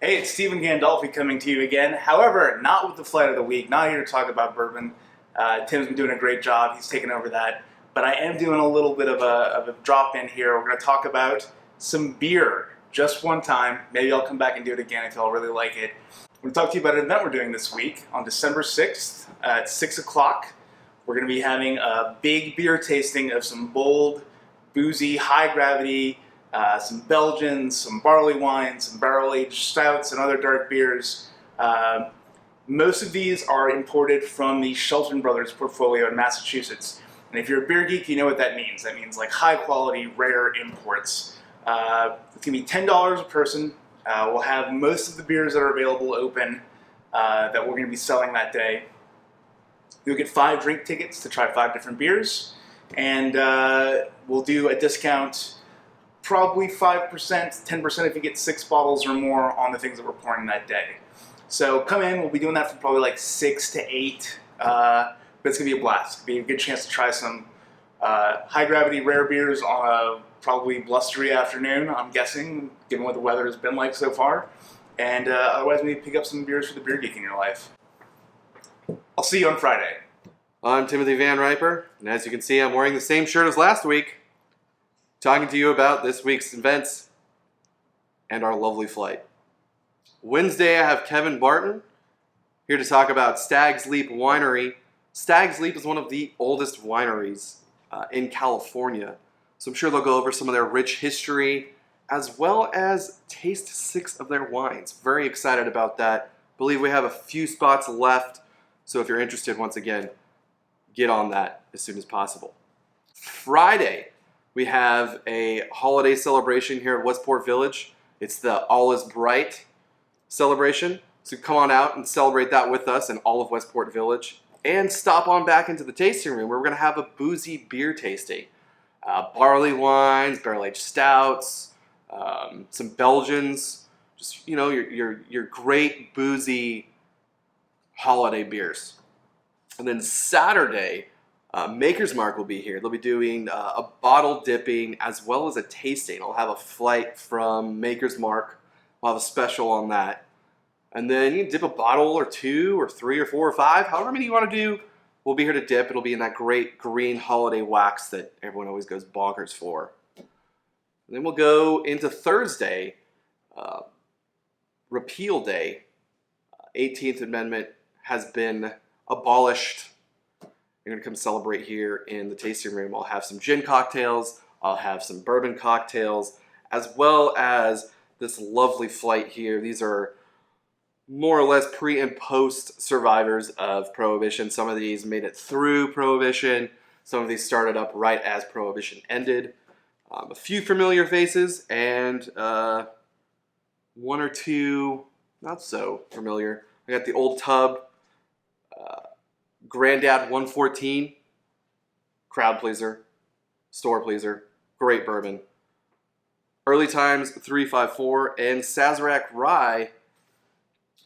Hey, it's Stephen Gandolfi coming to you again. However, not with the flight of the week. Not here to talk about bourbon. Tim's been doing a great job. He's taken over that. But I am doing a little bit of a drop in here. We're going to talk about some beer just one time. Maybe I'll come back and do it again if y'all really like it. I'm going to talk to you about an event we're doing this week on December 6th at 6 o'clock. We're going to be having a big beer tasting of some bold, boozy, high gravity, some Belgians, some barley wines, some barrel-aged stouts, and other dark beers. Most of these are imported from the Shelton Brothers portfolio in Massachusetts. And if you're a beer geek, you know what that means. That means like high-quality, rare imports. It's going to be $10 a person. We'll have most of the beers that are available open that we're going to be selling that day. You'll get 5 drink tickets to try 5 different beers. And we'll do a discount, probably 5%, 10% if you get 6 bottles or more on the things that we're pouring that day. So come in, we'll be doing that from probably like 6 to 8, but it's going to be a blast. It'll be a good chance to try some high gravity rare beers on a probably blustery afternoon, I'm guessing, given what the weather has been like so far. And otherwise maybe pick up some beers for the beer geek in your life. I'll see you on Friday. I'm Timothy Van Riper, and as you can see, I'm wearing the same shirt as last week, talking to you about this week's events and our lovely flight. Wednesday, I have Kevin Bratton here to talk about Stag's Leap Winery. Stag's Leap is one of the oldest wineries in California, so I'm sure they'll go over some of their rich history as well as taste 6 of their wines. Very excited about that. Believe we have a few spots left, so if you're interested, once again, get on that as soon as possible. Friday, we have a holiday celebration here at Westport Village. It's the All Is Bright celebration. So come on out and celebrate that with us in all of Westport Village. And stop on back into the tasting room where we're going to have a boozy beer tasting. Barley wines, barrel-aged stouts, some Belgians. Just, you know, your great boozy holiday beers. And then Saturday, Maker's Mark will be here. They'll be doing a bottle dipping as well as a tasting. I'll have a flight from Maker's Mark. We'll have a special on that. And then you can dip a bottle or 2 or 3 or 4 or 5, however many you want to do. We'll be here to dip. It'll be in that great green holiday wax that everyone always goes bonkers for. And then we'll go into Thursday, Repeal Day. 18th Amendment has been abolished. You're going to come celebrate here in the tasting room. I'll have some gin cocktails. I'll have some bourbon cocktails, as well as this lovely flight here. These are more or less pre and post survivors of Prohibition. Some of these made it through Prohibition. Some of these started up right as Prohibition ended. A few familiar faces and 1 or 2 not so familiar. I got the Old Tub, Grandad 114, crowd pleaser, store pleaser, great bourbon. Early Times 354 and Sazerac Rye.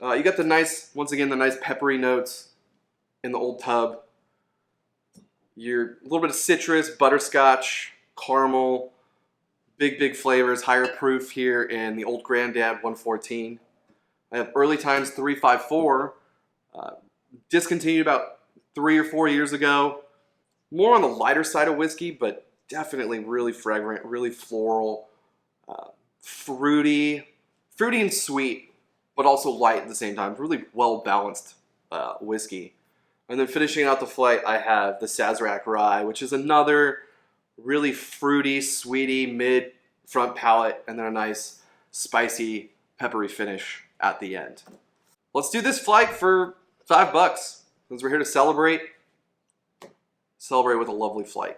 You got the nice, once again, the nice peppery notes in the Old Tub. Your a little bit of citrus, butterscotch, caramel, big flavors, higher proof here in the Old Grandad 114. I have Early Times 354, discontinued about 3 or 4 years ago. More on the lighter side of whiskey, but definitely really fragrant, really floral, fruity and sweet, but also light at the same time. Really well-balanced whiskey. And then finishing out the flight, I have the Sazerac Rye, which is another really fruity, sweety, mid-front palate, and then a nice, spicy, peppery finish at the end. Let's do this flight for $5, since we're here to celebrate with a lovely flight.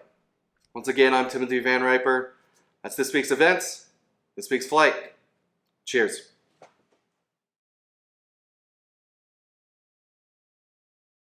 Once again, I'm Timothy Van Riper. That's this week's events, this week's flight. Cheers.